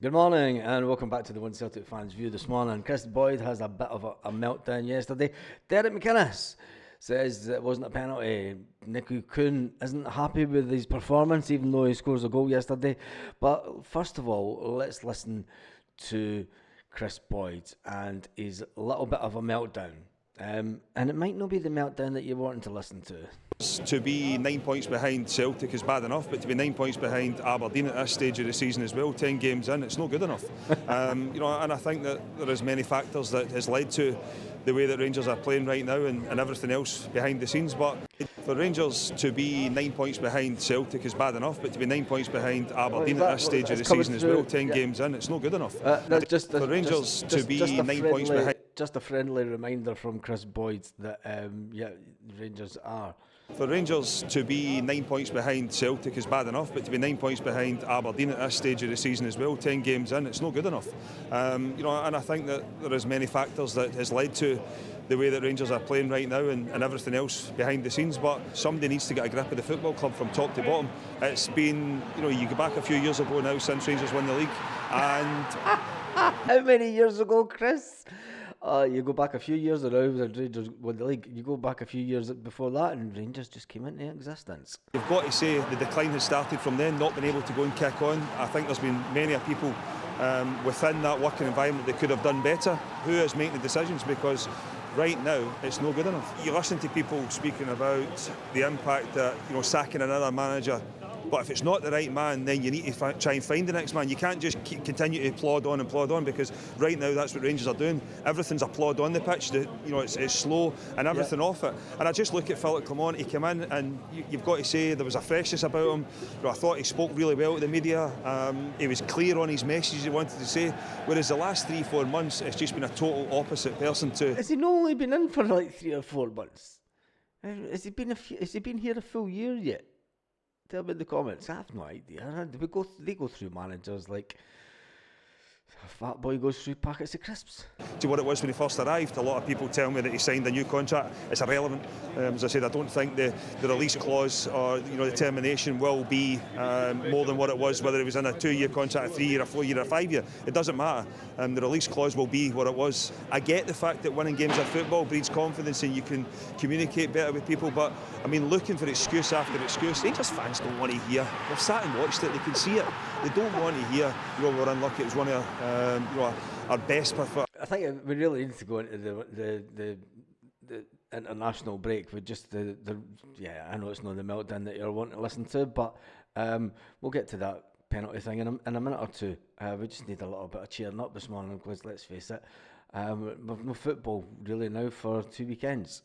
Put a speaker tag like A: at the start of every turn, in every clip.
A: Good morning and welcome back to the One Celtic Fans View this morning. Kris Boyd has a bit of a meltdown yesterday. Derek McInnes says it wasn't a penalty. Niku Kuhn isn't happy with his performance even though he scores a goal yesterday. But first of all, let's listen to Kris Boyd and his little bit of a meltdown. And it might not be the meltdown that you're wanting to listen to.
B: To be 9 points behind Celtic is bad enough, but to be 9 points behind Aberdeen at this stage of the season as well, 10 games in, it's not good enough. And I think that there is many factors that has led to the way that Rangers are playing right now and everything else behind the scenes. But for Rangers to be 9 points behind Celtic is bad enough, but to be 9 points behind Aberdeen at this stage of the season as well, 10 games in, it's not good enough. For Rangers to be 9 points behind.
A: Just a friendly reminder from Kris Boyd that Rangers are.
B: For Rangers to be 9 points behind Celtic is bad enough, but to be 9 points behind Aberdeen at this stage of the season as well, 10 games in, it's not good enough. And I think that there is many factors that has led to the way that Rangers are playing right now and everything else behind the scenes, but somebody needs to get a grip of the football club from top to bottom. It's been, you go back a few years ago now since Rangers won the league, and...
A: How many years ago, Kris? You go back a few years ago, Rangers won the league. You go back a few years before that, and Rangers just came into existence.
B: You've got to say the decline has started from then, not being able to go and kick on. I think there's been many people within that working environment that could have done better. Who is making the decisions? Because right now, it's no good enough. You listen to people speaking about the impact that sacking another manager. But if it's not the right man, then you need to try and find the next man. You can't just continue to plod on because right now that's what Rangers are doing. Everything's a plod on the pitch. It's slow and everything off it. And I just look at Philip Clement. He came in and you've got to say there was a freshness about him. I thought he spoke really well to the media. He was clear on his message he wanted to say. Whereas the last 3-4 months, it's just been a total opposite person to.
A: Has he not only been in for like 3 or 4 months? Has he been here a full year yet? Tell me in the comments. I have no idea. They go through managers like a fat boy goes through packets of crisps.
B: To what it was when he first arrived, a lot of people tell me that he signed a new contract. It's irrelevant. As I said, I don't think the release clause or the termination will be more than what it was, whether it was in a 2-year contract, a 3-year, a 4-year, a 5-year. It doesn't matter. The release clause will be what it was. I get the fact that winning games of football breeds confidence and you can communicate better with people, but I mean, looking for excuse after excuse, Rangers fans don't want to hear. They've sat and watched it. They can see it. They don't want to hear. We're unlucky. It was one of our best performance.
A: I think we really need to go into the international break with just I know it's not the meltdown that you're wanting to listen to, but we'll get to that penalty thing in a minute or two. We just need a little bit of cheering up this morning because let's face it, we've no football really now for 2 weekends.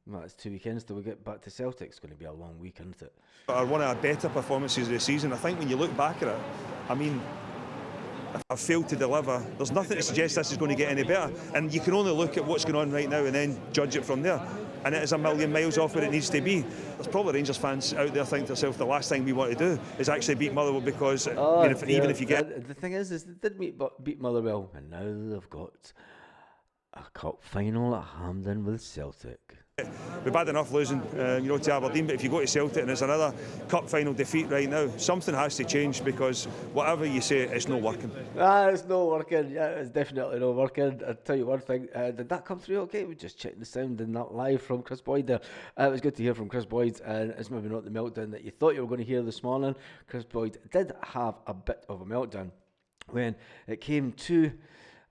A: Well, it's 2 weekends till we get back to Celtic. It's going to be a long week, isn't it?
B: One of our better performances of the season. I think when you look back at it, I mean, if I've failed to deliver, there's nothing to suggest this is going to get any better. And you can only look at what's going on right now and then judge it from there. And it is a million miles off where it needs to be. There's probably Rangers fans out there thinking to themselves, the last thing we want to do is actually beat Motherwell because even if you get...
A: The thing is they did beat Motherwell, and now they've got a cup final at Hampden with Celtic.
B: We're bad enough losing, to Aberdeen, but if you go to Celtic and it's another cup final defeat right now, something has to change because whatever you say, it's not working.
A: It's not working. Yeah, it's definitely not working. I'll tell you one thing. Did that come through okay? We just checked the sound and that live from Kris Boyd there. It was good to hear from Kris Boyd, and it's maybe not the meltdown that you thought you were going to hear this morning. Kris Boyd did have a bit of a meltdown when it came to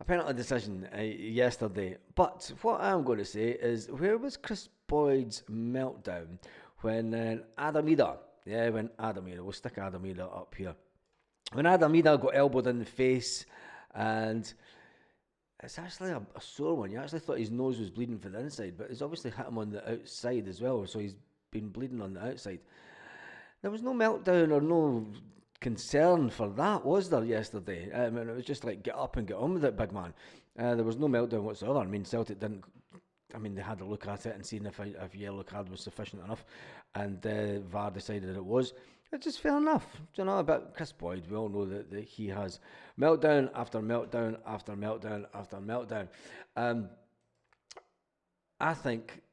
A: a penalty decision yesterday. But what I'm going to say is, where was Kris Boyd's meltdown when Adam Ida, we'll stick Adam Ida up here. When Adam Ida got elbowed in the face, and it's actually a sore one. You actually thought his nose was bleeding from the inside, but it's obviously hit him on the outside as well, so he's been bleeding on the outside. There was no meltdown or no concern for that, was there, yesterday? I mean, it was just like, get up and get on with it, big man. There was no meltdown whatsoever. I mean, Celtic didn't... they had a look at it and seen if yellow card was sufficient enough, and VAR decided it was. It's just fair enough. About Kris Boyd, we all know that he has meltdown after meltdown after meltdown after meltdown. I think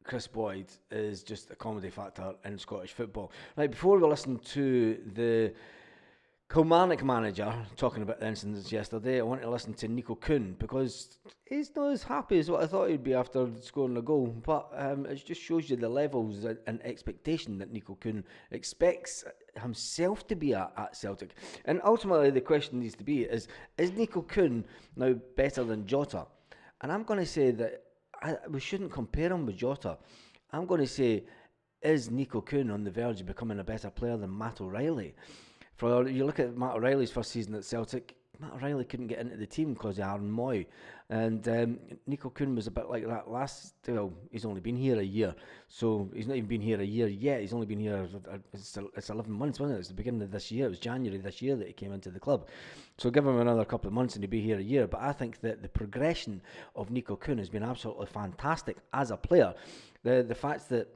A: Kris Boyd is just a comedy factor in Scottish football. Right, before we listen to the Kilmarnock manager, talking about the incidents yesterday, I want to listen to Nico Kuhn because he's not as happy as what I thought he'd be after scoring a goal. But it just shows you the levels and expectation that Nico Kuhn expects himself to be at Celtic. And ultimately, the question needs to be is Nico Kuhn now better than Jota? And I'm going to say that we shouldn't compare him with Jota. I'm going to say, is Nico Kuhn on the verge of becoming a better player than Matt O'Reilly? For you look at Matt O'Reilly's first season at Celtic, Matt O'Reilly couldn't get into the team because of Aaron Moy, and Nico Kuhn was a bit like that last. Well, he's only been here a year, so he's not even been here a year yet. He's only been here. It's 11 months, wasn't it? It's the beginning of this year. It was January this year that he came into the club. So give him another couple of months and he'll be here a year. But I think that the progression of Nico Kuhn has been absolutely fantastic as a player. The fact that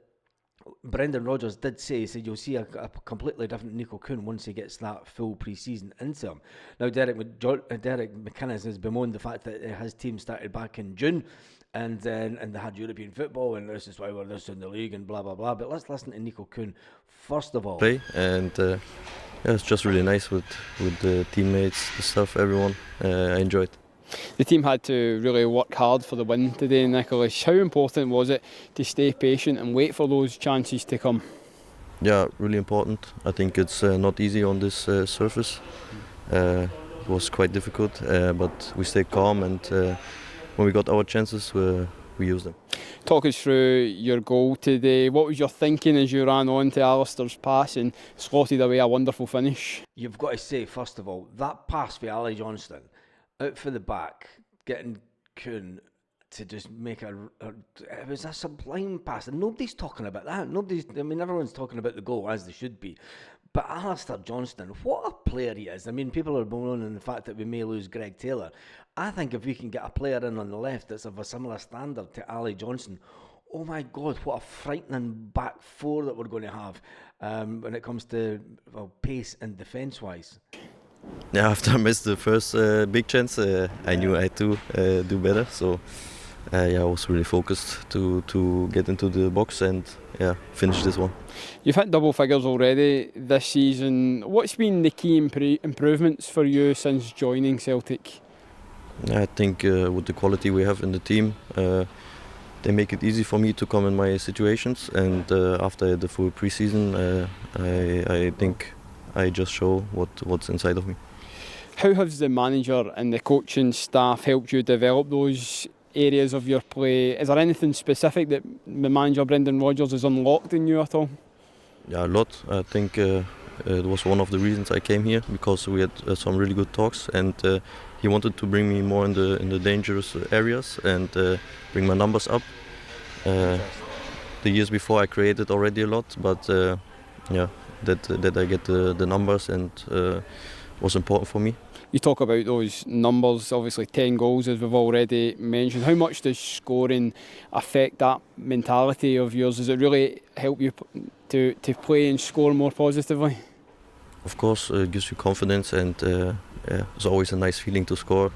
A: Brendan Rodgers did say, he said you'll see a completely different Nico Kuhn once he gets that full pre-season into him. Now Derek McInnes has bemoaned the fact that his team started back in June and they had European football and this is why we're this in the league and blah blah blah. But let's listen to Nico Kuhn first of all.
C: Play and it's just really nice with the teammates, the stuff, everyone. I enjoyed.
D: The team had to really work hard for the win today, Nicholas. How important was it to stay patient and wait for those chances to come?
C: Yeah, really important. I think it's not easy on this surface. It was quite difficult, but we stayed calm and when we got our chances, we used them.
D: Talk us through your goal today. What was your thinking as you ran on to Alistair's pass and slotted away a wonderful finish?
A: You've got to say, first of all, that pass for Ali Johnston, out for the back, getting Kuhn to just make it was a sublime pass, and nobody's talking about that. Everyone's talking about the goal as they should be. But Alistair Johnston, what a player he is. I mean, people are bemoaning the fact that we may lose Greg Taylor. I think if we can get a player in on the left that's of a similar standard to Ali Johnston, oh my God, what a frightening back four that we're going to have when it comes to pace and defence-wise.
C: Yeah, after I missed the first big chance, I knew I had to do better. So I was really focused to get into the box and finish this one.
D: You've hit double figures already this season. What's been the key improvements for you since joining Celtic?
C: I think with the quality we have in the team, they make it easy for me to come in my situations. And after the full pre-season, I think I just show what's inside of me.
D: How has the manager and the coaching staff helped you develop those areas of your play? Is there anything specific that the manager Brendan Rodgers has unlocked in you at all?
C: Yeah, a lot. I think it was one of the reasons I came here, because we had some really good talks, and he wanted to bring me more in the dangerous areas and bring my numbers up. The years before I created already a lot, but that I get the numbers and was important for me.
D: You talk about those numbers, obviously 10 goals as we've already mentioned. How much does scoring affect that mentality of yours? Does it really help you to play and score more positively?
C: Of course, it gives you confidence, and it's always a nice feeling to score.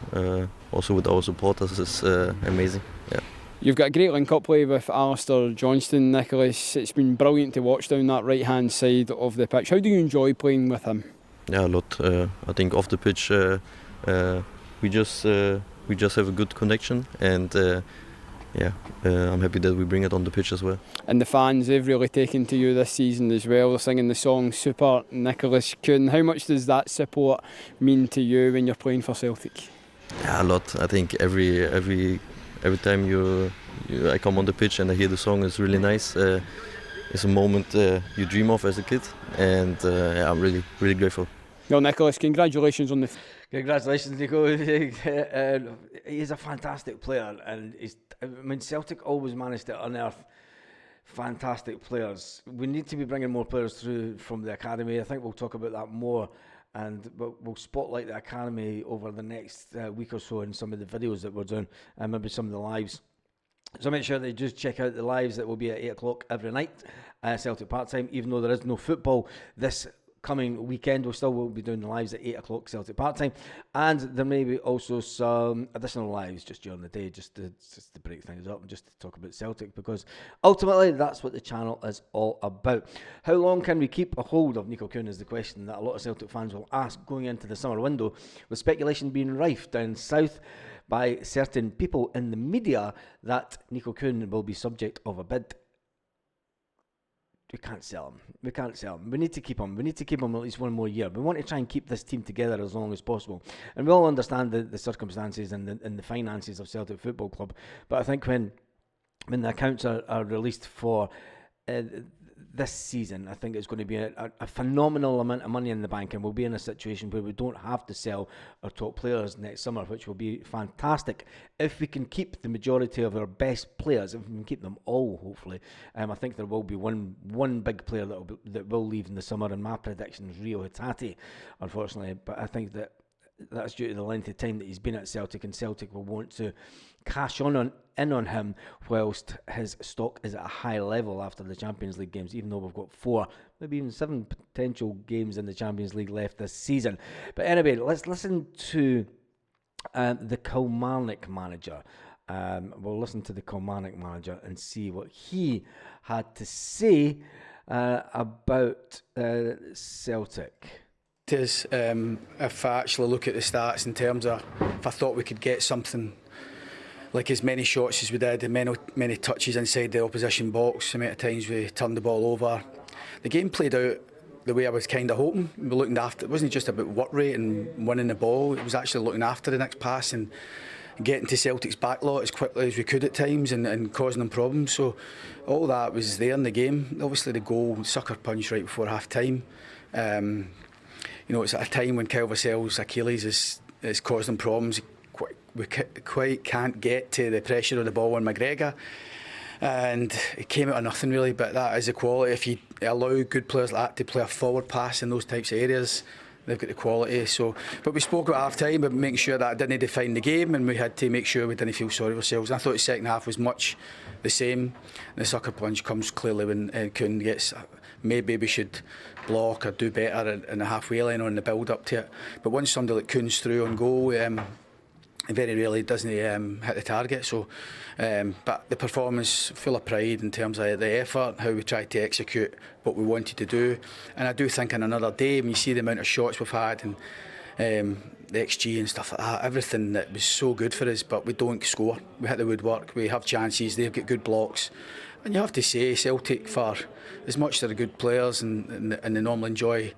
C: Also with our supporters, it's amazing. Yeah.
D: You've got a great link-up play with Alistair Johnston, Nicholas. It's been brilliant to watch down that right-hand side of the pitch. How do you enjoy playing with him?
C: Yeah, a lot. I think off the pitch, we just have a good connection, and I'm happy that we bring it on the pitch as well.
D: And the fans, they've really taken to you this season as well. They're singing the song Super Nicholas Kuhn. How much does that support mean to you when you're playing for Celtic?
C: Yeah, a lot. I think every time I come on the pitch and I hear the song, it's really nice. It's a moment you dream of as a kid, and I'm really, really grateful.
D: Well, Nicholas, congratulations on the...
A: Congratulations, Nico. He's a fantastic player, and Celtic always managed to unearth fantastic players. We need to be bringing more players through from the academy. I think we'll talk about that more, and we'll spotlight the academy over the next week or so in some of the videos that we're doing, and maybe some of the lives. So make sure that you just check out the lives that will be at 8 o'clock every night, Celtic part-time, even though there is no football this coming weekend. We still will be doing the lives at 8 o'clock Celtic Park time, and there may be also some additional lives just during the day, just to break things up and just to talk about Celtic, because ultimately that's what the channel is all about. How long can we keep a hold of Nico Kuhn is the question that a lot of Celtic fans will ask going into the summer window, with speculation being rife down south by certain people in the media that Nico Kuhn will be subject of a bid. We can't sell him. We can't sell him. We need to keep him. We need to keep him at least one more year. We want to try and keep this team together as long as possible. And we all understand the circumstances and the finances of Celtic Football Club. But I think when the accounts are released for this season, I think it's going to be a phenomenal amount of money in the bank, and we'll be in a situation where we don't have to sell our top players next summer, which will be fantastic if we can keep the majority of our best players. If we can keep them all, hopefully. I think there will be one big player that will leave in the summer, and my prediction is Rio Hatate, unfortunately. But I think that's due to the length of time that he's been at Celtic, and Celtic will want to cash in on him whilst his stock is at a high level after the Champions League games, even though we've got 4, maybe even 7 potential games in the Champions League left this season. But anyway, let's listen to the Kilmarnock manager. We'll listen to the Kilmarnock manager and see what he had to say about Celtic.
E: If I actually look at the stats in terms of if I thought we could get something like as many shots as we did and many touches inside the opposition box, the amount of times we turned the ball over, the game played out the way I was kind of hoping. We were looking after, it wasn't just about work rate and winning the ball, it was actually looking after the next pass and getting to Celtic's back lot as quickly as we could at times and causing them problems. So all that was there in the game. Obviously the goal, sucker punch right before half time. It's at a time when Kyle Vassell's Achilles is causing problems. We quite can't get to the pressure of the ball on McGregor, and it came out of nothing really. But that is the quality. If you allow good players like that to play a forward pass in those types of areas, they've got the quality. But we spoke at half time about making sure that it didn't define the game, and we had to make sure we didn't feel sorry for ourselves. And I thought the second half was much the same. The sucker punch comes clearly when Kuhn gets. Maybe we should block or do better in the halfway line or in the build up to it. But once somebody like Kuhn's through on goal, very rarely doesn't he hit the target. But the performance, full of pride in terms of the effort, how we tried to execute what we wanted to do. And I do think in another day, when you see the amount of shots we've had and the XG and stuff like that, everything that was so good for us, but we don't score. We hit the woodwork, we have chances, they've got good blocks. And you have to say, Celtic, for as much as they're good players and they normally enjoy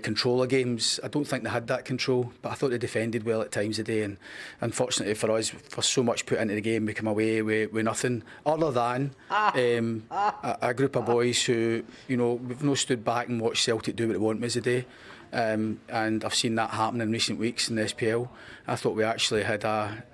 E: control of games, I don't think they had that control, but I thought they defended well at times of the day. And unfortunately for us, for so much put into the game, we come away with nothing other than a group of boys who, we've not stood back and watched Celtic do what they want as a day. And I've seen that happen in recent weeks in the SPL. I thought we actually had a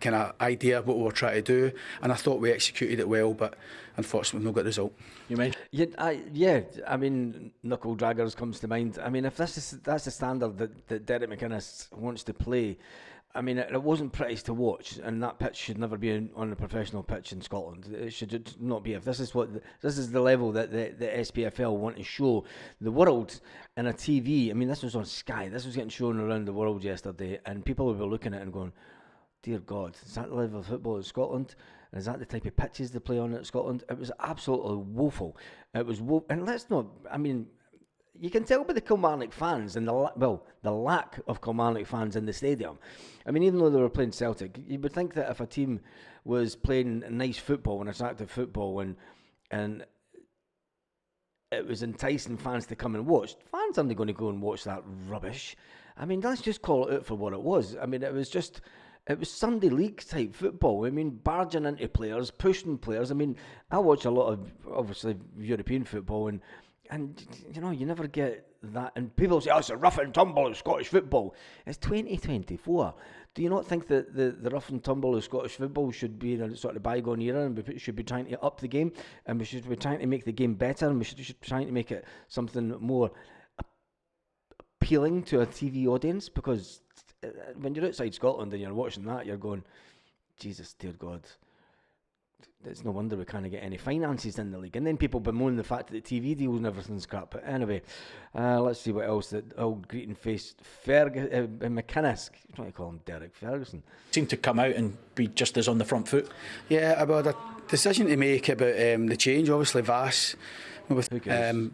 E: kind of idea of what we were trying to do, and I thought we executed it well, but unfortunately we've not got the result.
A: You mean? I mean, knuckle draggers comes to mind. I mean, if that's the standard that Derek McInnes wants to play, I mean, it wasn't pretty to watch, and that pitch should never be on a professional pitch in Scotland. It should not be. If this is the level that the SPFL want to show the world in a TV. I mean, this was on Sky. This was getting shown around the world yesterday, and people would be looking at it and going, "Dear God, is that the level of football in Scotland? Is that the type of pitches they play on at Scotland?" It was absolutely woeful. It was and let's not. I mean, you can tell by the Kilmarnock fans and the lack of Kilmarnock fans in the stadium. I mean, even though they were playing Celtic, you would think that if a team was playing nice football and attractive football and it was enticing fans to come and watch, fans aren't going to go and watch that rubbish. I mean, let's just call it out for what it was. I mean, it was Sunday league type football. I mean, barging into players, pushing players. I mean, I watch a lot of, obviously, European football, and you never get that. And people say, "Oh, it's a rough and tumble of Scottish football." It's 2024. Do you not think that the rough and tumble of Scottish football should be in a sort of bygone era, and we should be trying to up the game, and we should be trying to make the game better, and we should be trying to make it something more appealing to a TV audience? Because when you're outside Scotland and you're watching that, you're going, Jesus, dear God, it's no wonder we can't get any finances in the league. And then people bemoan the fact that the TV deals and everything's crap. But anyway, let's see what else. That old greeting-faced McInnes, I'm trying to call him Derek Ferguson.
F: Seemed to come out and be just as on the front foot.
E: Yeah, about a decision to make about the change. Obviously, Vass with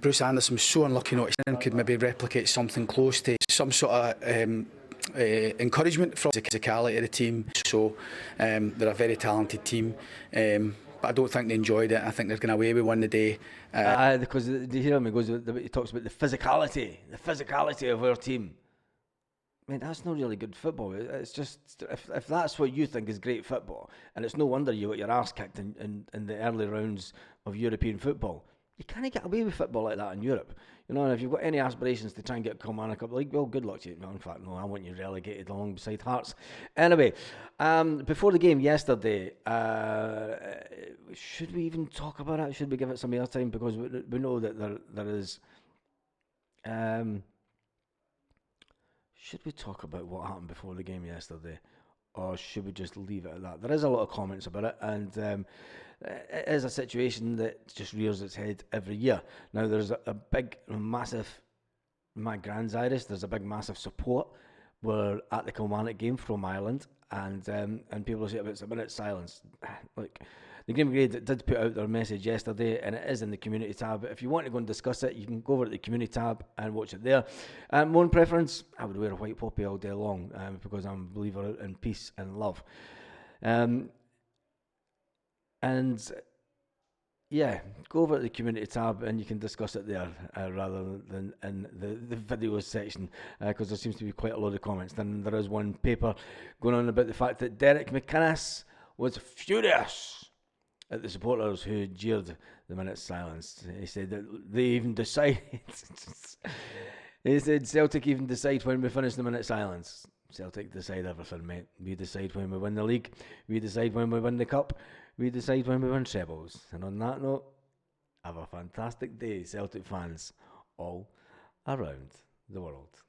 E: Bruce Anderson was so unlucky not to could maybe replicate something close to some sort of encouragement from the physicality of the team. So they're a very talented team, but I don't think they enjoyed it. I think they're going away with one today.
A: Because do you hear him? He talks about the physicality of our team. I mean, that's not really good football. It's just, if that's what you think is great football, and it's no wonder you got your arse kicked in the early rounds of European football. You can't get away with football like that in Europe. You know, and if you've got any aspirations to try and get Kilmarnock Cup League, well, good luck to you. No, in fact, no, I want you relegated along beside Hearts. Anyway, before the game yesterday, should we even talk about it? Should we give it some airtime? Because we know that there is... should we talk about what happened before the game yesterday? Or should we just leave it at that? There is a lot of comments about it, and it is a situation that just rears its head every year. Now, there's a big, massive, my Grand's Irish, there's a big, massive support. We're at the Kilmarnock game from Ireland, and people say it's a minute's silence. Like, the Green Brigade did put out their message yesterday, and it is in the community tab. If you want to go and discuss it, you can go over to the community tab and watch it there. My own preference, I would wear a white poppy all day long, because I'm a believer in peace and love. And yeah, go over to the community tab and you can discuss it there rather than in the videos section, because there seems to be quite a lot of comments. Then there is one paper going on about the fact that Derek McInnes was furious at the supporters who jeered the minute's silence. He said that they even decide. He said Celtic even decide when we finish the minute's silence. Celtic decide everything, mate. We decide when we win the league. We decide when we win the cup. We decide when we win trebles. And on that note, have a fantastic day, Celtic fans all around the world.